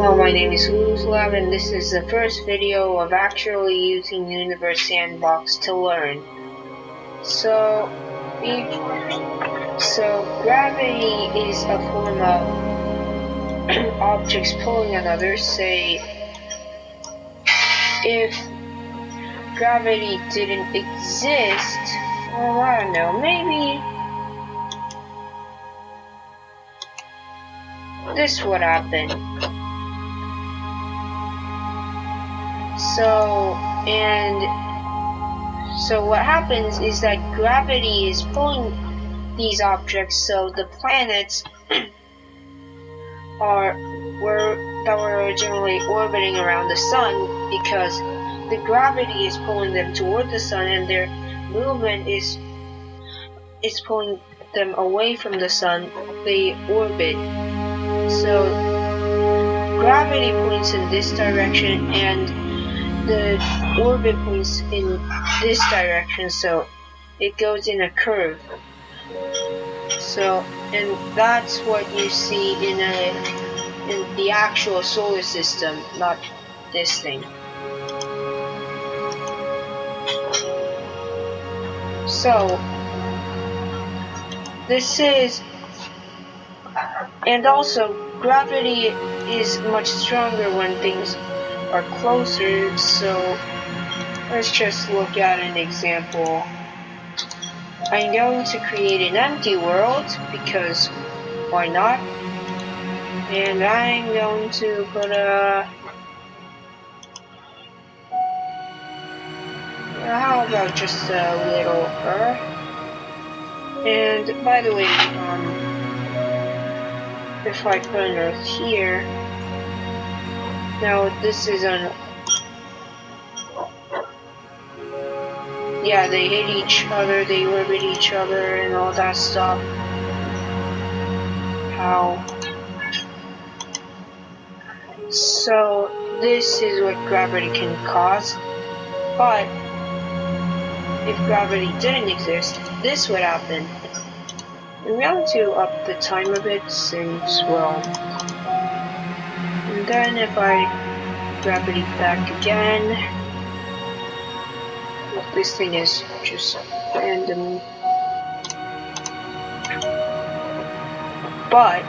Hello, my name is Luzlav, and this is the first video of actually using Universe Sandbox to learn. So gravity is a form of objects pulling another. Say, if gravity didn't exist, well, I don't know, maybe this would happen. So what happens is that gravity is pulling these objects, so the planets that were originally orbiting around the sun, because the gravity is pulling them toward the sun and their movement is pulling them away from the sun, they orbit. So gravity points in this direction and the orbit points in this direction, so it goes in a curve. So, and that's what you see in the actual solar system, not this thing. So this is, and also gravity is much stronger when things are closer, so let's just look at an example. I'm going to create an empty world, because why not? And I'm going to put how about just a little Earth? And by the way, if I put an Earth here, now this is an, yeah, they hit each other, they orbit each other, and all that stuff. How? So this is what gravity can cause, but if gravity didn't exist, this would happen. I'm going to up the time a bit since, well, and then if I gravity back again, well, this thing is just random, but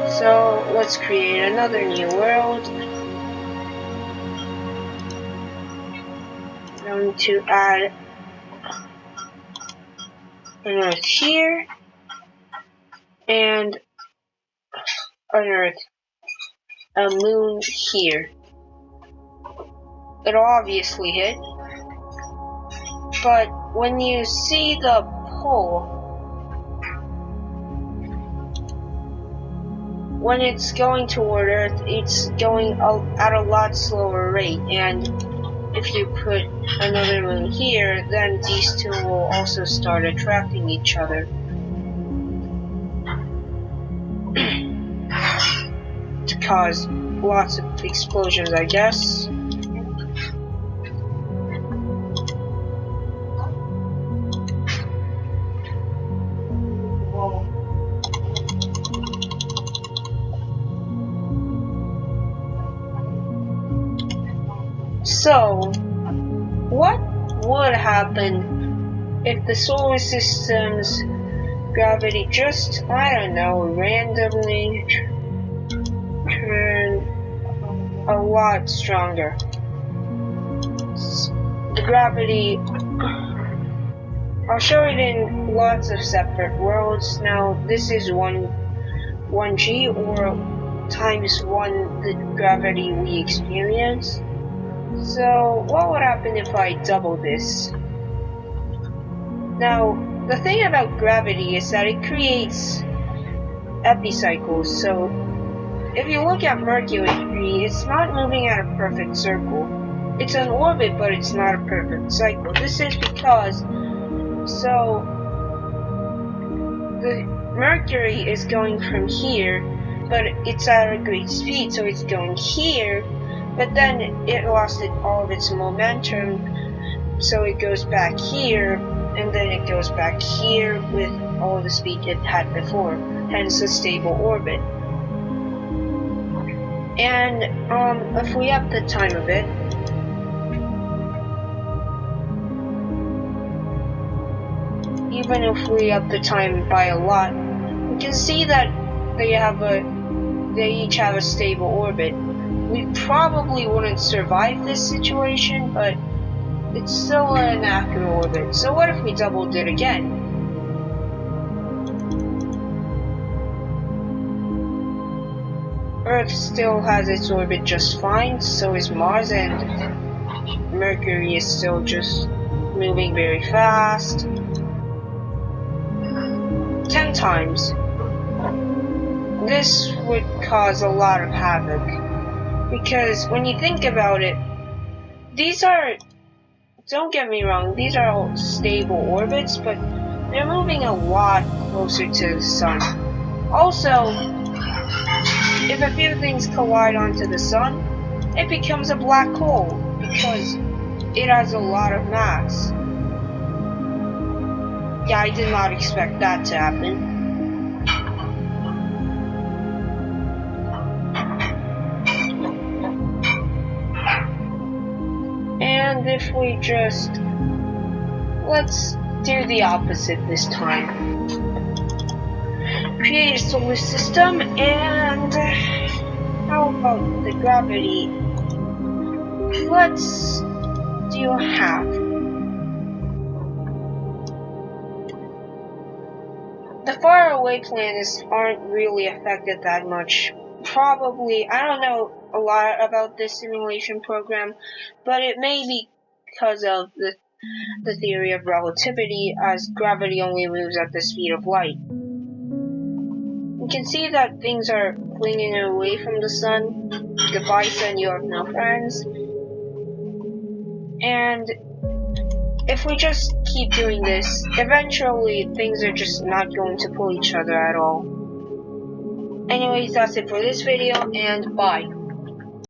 so let's create another new world. I'm going to add an Earth here and an Earth, a moon here. It'll obviously hit, but when you see the pull, when it's going toward Earth, it's going at a lot slower rate, and if you put another moon here, then these two will also start attracting each other to cause lots of explosions, I guess. So, what would happen if the solar system's gravity just, I don't know, randomly turned a lot stronger? The gravity, I'll show it in lots of separate worlds. Now, this is 1g, or times 1 the gravity we experience. So, what would happen if I double this? Now, the thing about gravity is that it creates epicycles. So, if you look at Mercury, it's not moving at a perfect circle. It's an orbit, but it's not a perfect cycle. This is because, so, the Mercury is going from here, but it's at a great speed, so it's going here, but then it lost all of its momentum, so it goes back here, and then it goes back here with all the speed it had before, hence a stable orbit. And if we up the time a bit, even if we up the time by a lot, we can see that they each have a stable orbit. We probably wouldn't survive this situation, but it's still an accurate orbit. So what if we doubled it again? Earth still has its orbit just fine, so is Mars, and Mercury is still just moving very fast. 10 times. This would cause a lot of havoc, because when you think about it, don't get me wrong, these are all stable orbits, but they're moving a lot closer to the sun. Also, if a few things collide onto the sun, it becomes a black hole, because it has a lot of mass. Yeah, I did not expect that to happen. And if we just... let's do the opposite this time. Create a solar system, and how about the gravity? Let's do half. The faraway planets aren't really affected that much. Probably, I don't know a lot about this simulation program, but it may be because of the theory of relativity, as gravity only moves at the speed of light. You can see that things are flinging away from the sun. Goodbye, sun, you have no friends. And if we just keep doing this, eventually things are just not going to pull each other at all. Anyways, that's it for this video, and bye.